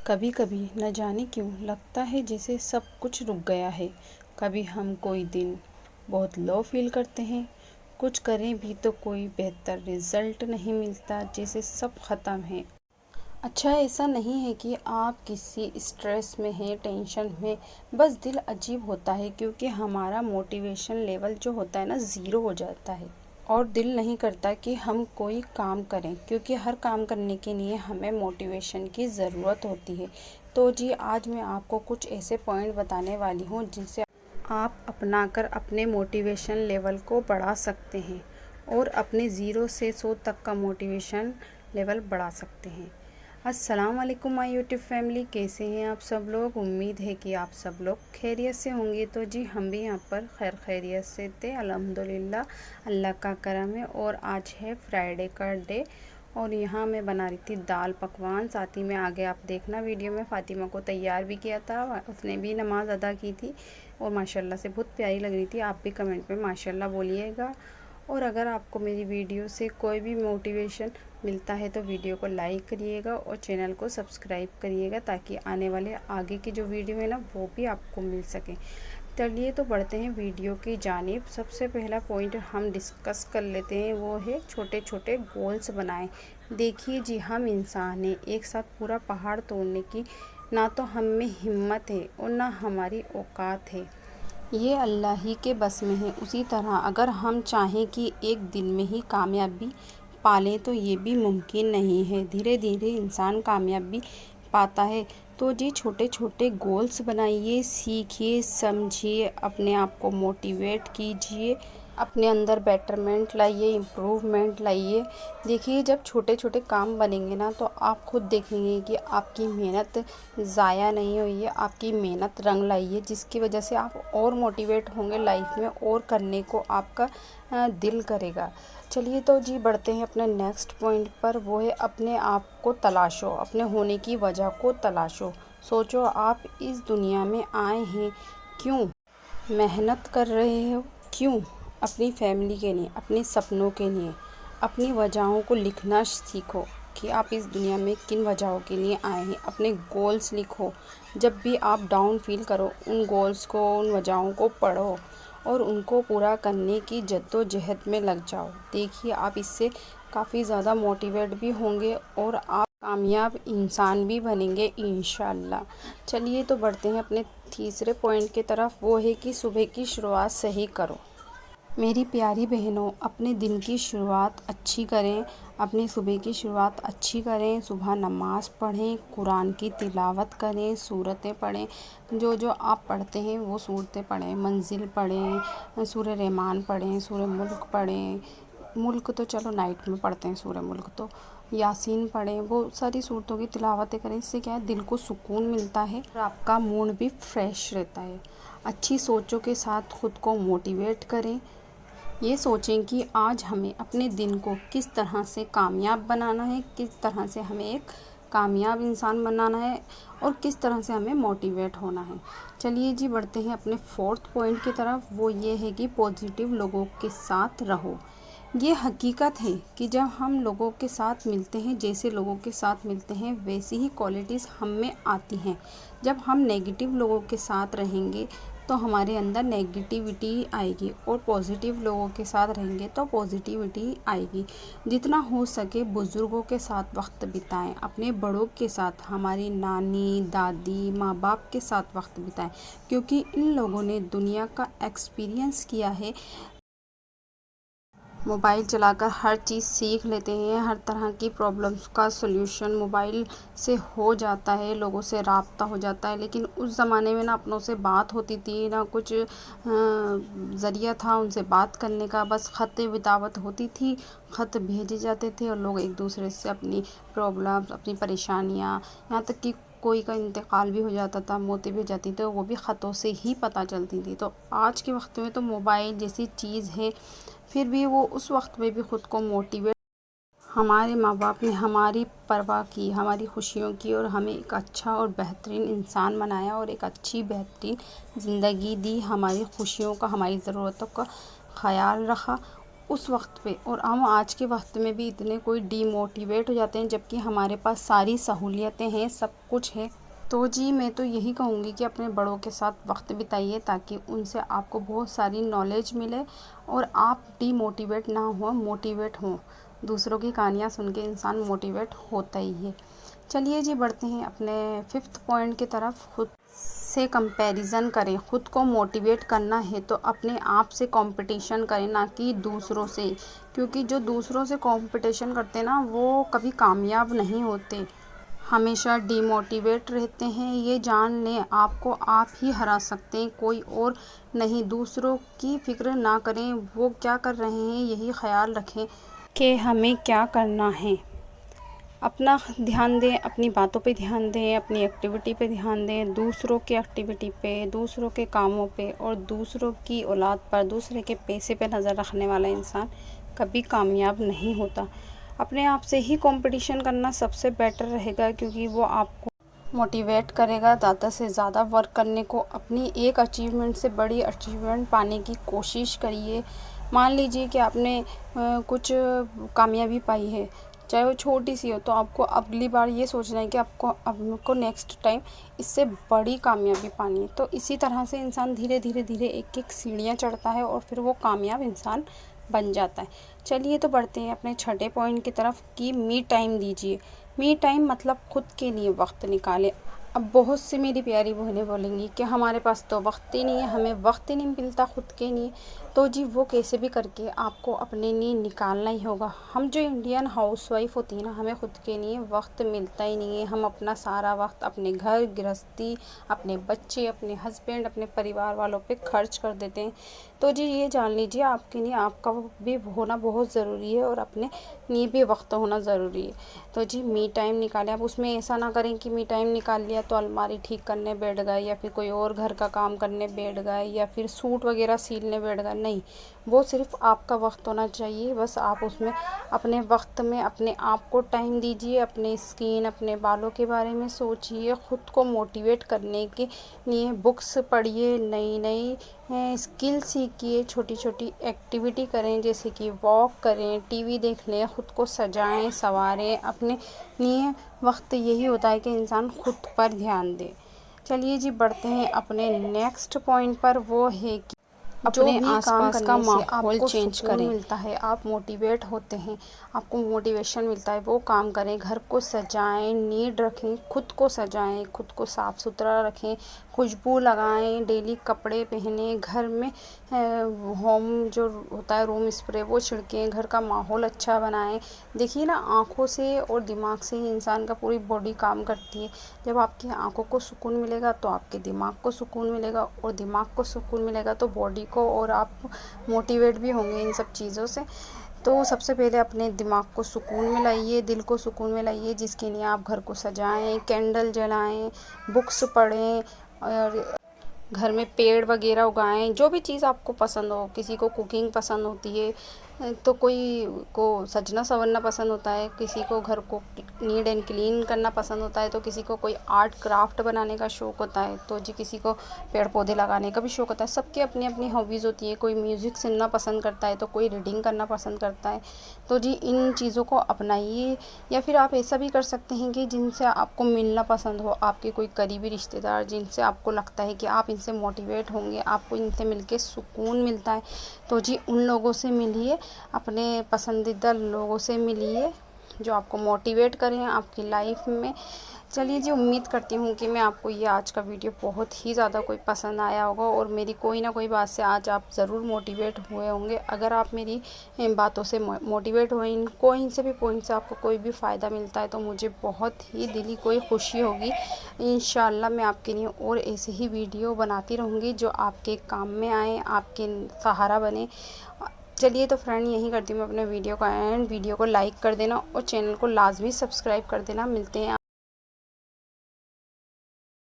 कभी कभी न जाने क्यों लगता है जैसे सब कुछ रुक गया है। कभी हम कोई दिन बहुत लो फील करते हैं, कुछ करें भी तो कोई बेहतर रिजल्ट नहीं मिलता, जैसे सब ख़त्म है। अच्छा, ऐसा नहीं है कि आप किसी स्ट्रेस में हैं, टेंशन में, बस दिल अजीब होता है क्योंकि हमारा मोटिवेशन लेवल जो होता है ना, ज़ीरो हो जाता है और दिल नहीं करता कि हम कोई काम करें क्योंकि हर काम करने के लिए हमें मोटिवेशन की ज़रूरत होती है। तो जी, आज मैं आपको कुछ ऐसे पॉइंट बताने वाली हूँ जिनसे आप अपनाकर अपने मोटिवेशन लेवल को बढ़ा सकते हैं और अपने 0 से 100 तक का मोटिवेशन लेवल बढ़ा सकते हैं। अस्सलाम वालेकुम माय यूट्यूब फैमिली, कैसे हैं आप सब लोग। उम्मीद है कि आप सब लोग खैरियत से होंगे। तो जी, हम भी यहाँ पर खैरियत से थे, अल्हम्दुलिल्लाह, अल्लाह का करम है। और आज है फ्राइडे का डे और यहाँ मैं बना रही थी दाल पकवान। साथ ही में आगे आप देखना वीडियो में फ़ातिमा को तैयार भी किया था, उसने भी नमाज़ अदा की थी और माशाल्लाह से बहुत प्यारी लग रही थी। आप भी कमेंट में माशाल्लाह बोलिएगा। और अगर आपको मेरी वीडियो से कोई भी मोटिवेशन मिलता है तो वीडियो को लाइक करिएगा और चैनल को सब्सक्राइब करिएगा ताकि आने वाले आगे की जो वीडियो है ना, वो भी आपको मिल सके। चलिए तो बढ़ते हैं वीडियो की जानिब। सबसे पहला पॉइंट हम डिस्कस कर लेते हैं, वो है छोटे छोटे गोल्स बनाएं। देखिए जी, हम इंसान हैं, एक साथ पूरा पहाड़ तोड़ने की ना तो हम में हिम्मत है और ना हमारी औकात है, ये अल्लाह ही के बस में है। उसी तरह अगर हम चाहें कि एक दिन में ही कामयाबी पालें तो ये भी मुमकिन नहीं है, धीरे धीरे इंसान कामयाबी पाता है। तो जी, छोटे छोटे गोल्स बनाइए, सीखिए, समझिए, अपने आप को मोटिवेट कीजिए, अपने अंदर बेटरमेंट लाइए, इम्प्रूवमेंट लाइए। देखिए, जब छोटे छोटे काम बनेंगे ना तो आप खुद देखेंगे कि आपकी मेहनत ज़ाया नहीं हुई है, आपकी मेहनत रंग लाई है, जिसकी वजह से आप और मोटिवेट होंगे लाइफ में और करने को आपका दिल करेगा। चलिए तो जी, बढ़ते हैं अपने नेक्स्ट पॉइंट पर, वो है अपने आप को तलाशो, अपने होने की वजह को तलाशो। सोचो, आप इस दुनिया में आए हैं क्यों, मेहनत कर रहे हो क्यों, अपनी फैमिली के लिए, अपने सपनों के लिए। अपनी वजहों को लिखना सीखो कि आप इस दुनिया में किन वजहों के लिए आए हैं। अपने गोल्स लिखो, जब भी आप डाउन फील करो उन गोल्स को, उन वजहों को पढ़ो और उनको पूरा करने की जद्दोजहद में लग जाओ। देखिए, आप इससे काफ़ी ज़्यादा मोटिवेट भी होंगे और आप कामयाब इंसान भी बनेंगे इंशाल्लाह। चलिए तो बढ़ते हैं अपने तीसरे पॉइंट की तरफ, वो है कि सुबह की शुरुआत सही करो। मेरी प्यारी बहनों, अपने दिन की शुरुआत अच्छी करें, अपनी सुबह की शुरुआत अच्छी करें। सुबह नमाज़ पढ़ें, कुरान की तिलावत करें, सूरतें पढ़ें, जो जो आप पढ़ते हैं वो सूरतें पढ़ें, मंजिल पढ़ें, सूरह रहमान पढ़ें, सूरह मुल्क पढ़ें। मुल्क तो चलो नाइट में पढ़ते हैं, सूरह मुल्क तो यासीन पढ़ें, वो सारी सूरतों की तिलावतें करें। इससे क्या है, दिल को सुकून मिलता है और आपका मूड भी फ्रेश रहता है। अच्छी सोचों के साथ खुद को मोटिवेट करें। ये सोचें कि आज हमें अपने दिन को किस तरह से कामयाब बनाना है, किस तरह से हमें एक कामयाब इंसान बनाना है और किस तरह से हमें मोटिवेट होना है। चलिए जी, बढ़ते हैं अपने फोर्थ पॉइंट की तरफ, वो ये है कि पॉजिटिव लोगों के साथ रहो। ये हकीकत है कि जब हम लोगों के साथ मिलते हैं, जैसे लोगों के साथ मिलते हैं वैसी ही क्वालिटीज़ हम में आती हैं। जब हम नेगेटिव लोगों के साथ रहेंगे तो हमारे अंदर नेगेटिविटी आएगी और पॉजिटिव लोगों के साथ रहेंगे तो पॉजिटिविटी आएगी। जितना हो सके बुज़ुर्गों के साथ वक्त बिताएं, अपने बड़ों के साथ, हमारी नानी दादी माँ बाप के साथ वक्त बिताएं, क्योंकि इन लोगों ने दुनिया का एक्सपीरियंस किया है। मोबाइल चलाकर हर चीज़ सीख लेते हैं, हर तरह की प्रॉब्लम्स का सल्यूशन मोबाइल से हो जाता है, लोगों से राब्ता हो जाता है। लेकिन उस ज़माने में ना अपनों से बात होती थी, ना कुछ ज़रिया था उनसे बात करने का, बस ख़त विदावत होती थी, ख़त भेजे जाते थे और लोग एक दूसरे से अपनी प्रॉब्लम्स, अपनी परेशानियाँ, यहाँ तक कि कोई का इंतकाल भी हो जाता था, मौतें भी हो जाती थी, तो वो भी ख़तों से ही पता चलती थी। तो आज के वक्त में तो मोबाइल जैसी चीज़ है, फिर भी वो उस वक्त में भी ख़ुद को मोटिवेट, हमारे माँ बाप ने हमारी परवाह की, हमारी खुशियों की और हमें एक अच्छा और बेहतरीन इंसान बनाया और एक अच्छी बेहतरीन ज़िंदगी दी, हमारी खुशियों का, हमारी ज़रूरतों का ख़याल रखा। उस वक्त पे, और हम आज के वक्त में भी इतने कोई डीमोटिवेट हो जाते हैं, जबकि हमारे पास सारी सहूलियतें हैं, सब कुछ है। तो जी मैं तो यही कहूँगी कि अपने बड़ों के साथ वक्त बिताइए, ताकि उनसे आपको बहुत सारी नॉलेज मिले और आप डीमोटिवेट ना हो, मोटिवेट हों। दूसरों की कहानियाँ सुन के इंसान मोटिवेट होता ही है। चलिए जी बढ़ते हैं अपने 5th पॉइंट की तरफ। खुद से कंपैरिजन करें। खुद को मोटिवेट करना है तो अपने आप से कंपटीशन करें, ना कि दूसरों से, क्योंकि जो दूसरों से कंपटीशन करते हैं ना, वो कभी कामयाब नहीं होते, हमेशा डीमोटिवेट रहते हैं। ये जान लें आपको आप ही हरा सकते हैं, कोई और नहीं। दूसरों की फिक्र ना करें, वो क्या कर रहे हैं यही ख्याल रखें कि हमें क्या करना है। अपना ध्यान दें, अपनी बातों पे ध्यान दें, अपनी एक्टिविटी पे ध्यान दें। दूसरों की एक्टिविटी पे, दूसरों के कामों पे और दूसरों की औलाद पर, दूसरे के पैसे पे नज़र रखने वाला इंसान कभी कामयाब नहीं होता। अपने आप से ही कंपटीशन करना सबसे बेटर रहेगा, क्योंकि वो आपको मोटिवेट करेगा ज़्यादा से ज़्यादा वर्क करने को। अपनी एक अचीवमेंट से बड़ी अचीवमेंट पाने की कोशिश करिए। मान लीजिए कि आपने कुछ कामयाबी पाई है, चाहे वो छोटी सी हो, तो आपको अगली बार ये सोचना है कि आपको नेक्स्ट टाइम इससे बड़ी कामयाबी पानी है। तो इसी तरह से इंसान धीरे धीरे धीरे एक एक सीढ़ियाँ चढ़ता है और फिर वो कामयाब इंसान बन जाता है। चलिए तो बढ़ते हैं अपने 6ठे पॉइंट की तरफ कि मी टाइम दीजिए। मी टाइम मतलब खुद के लिए वक्त निकालें। अब बहुत सी मेरी प्यारी बहनें बोलेंगी कि हमारे पास तो वक्त ही नहीं है, हमें वक्त ही नहीं मिलता खुद के लिए। तो जी वो कैसे भी करके आपको अपने लिए निकालना ही होगा। हम जो इंडियन हाउसवाइफ होती है ना, हमें खुद के लिए वक्त मिलता ही नहीं है। हम अपना सारा वक्त अपने घर गृहस्थी, अपने बच्चे, अपने हस्बैंड, अपने परिवार वालों पे खर्च कर देते हैं। तो जी ये जान लीजिए आपके लिए आपका भी होना बहुत ज़रूरी है और अपने लिए भी वक्त होना ज़रूरी है। तो जी मी टाइम निकालें। आप उसमें ऐसा ना करें कि मी टाइम निकाल लिया तो अलमारी ठीक करने बैठ गए, या फिर कोई और घर का काम करने बैठ गए, या फिर सूट वगैरह सीलने बैठ गए। नहीं, वो सिर्फ आपका वक्त होना चाहिए। बस आप उसमें अपने वक्त में अपने आप को टाइम दीजिए, अपने स्किन, अपने बालों के बारे में सोचिए, ख़ुद को मोटिवेट करने के लिए बुक्स पढ़िए, नई नई स्किल सीखिए, छोटी छोटी एक्टिविटी करें, जैसे कि वॉक करें, टीवी देख लें, ख़ुद को सजाएं संवारें। अपने लिए वक्त यही होता है कि इंसान खुद पर ध्यान दे। चलिए जी बढ़ते हैं अपने नेक्स्ट पॉइंट पर। वो है कि अपने आसपास का माहौल चेंज करें। मिलता है, आप मोटिवेट होते हैं, आपको मोटिवेशन मिलता है, वो काम करें। घर को सजाएं, नीट रखें, खुद को सजाएं, खुद को साफ़ सुथरा रखें, खुशबू लगाएं, डेली कपड़े पहनें, घर में होम जो होता है रूम स्प्रे वो छिड़कें, घर का माहौल अच्छा बनाएं। देखिए ना, आँखों से और दिमाग से ही इंसान का पूरी बॉडी काम करती है। जब आपकी आँखों को सुकून मिलेगा तो आपके दिमाग को सुकून मिलेगा, और दिमाग को सुकून मिलेगा तो बॉडी को, और आप मोटिवेट भी होंगे इन सब चीज़ों से। तो सबसे पहले अपने दिमाग को सुकून में लाइए, दिल को सुकून में लाइए, जिसके लिए आप घर को सजाएं, कैंडल जलाएं, बुक्स पढ़ें, और घर में पेड़ वगैरह उगाएं। जो भी चीज़ आपको पसंद हो, किसी को कुकिंग पसंद होती है तो कोई को सजना संवरना पसंद होता है, किसी को घर को नीट एंड क्लीन करना पसंद होता है, तो किसी को कोई आर्ट क्राफ्ट बनाने का शौक़ होता है, तो जी किसी को पेड़ पौधे लगाने का भी शौक़ होता है। सबकी अपनी अपनी हॉबीज़ होती है। कोई म्यूज़िक सुनना पसंद करता है तो कोई रीडिंग करना पसंद करता है। तो जी इन चीज़ों को अपनाइए। या फिर आप ऐसा भी कर सकते हैं कि जिनसे आपको मिलना पसंद हो, आपके कोई करीबी रिश्तेदार जिनसे आपको लगता है कि आप इनसे मोटिवेट होंगे, आपको इनसे मिलके सुकून मिलता है, तो जी उन लोगों से मिलिए, अपने पसंदीदा लोगों से मिलिए जो आपको मोटिवेट करें आपकी लाइफ में। चलिए जी, उम्मीद करती हूँ कि मैं आपको ये आज का वीडियो बहुत ही ज़्यादा कोई पसंद आया होगा, और मेरी कोई ना कोई बात से आज आप ज़रूर मोटिवेट हुए होंगे। अगर आप मेरी बातों से मोटिवेट हुए, इन से भी पॉइंट से आपको कोई भी फ़ायदा मिलता है, तो मुझे बहुत ही दिली कोई खुशी होगी। इंशाल्लाह मैं आपके लिए और ऐसे ही वीडियो बनाती रहूँगी जो आपके काम में आए, आपके सहारा बने। चलिए तो फ्रेंड, यही करती हूँ मैं अपने वीडियो का एंड। वीडियो को लाइक कर देना और चैनल को लाजमी सब्सक्राइब कर देना। मिलते हैं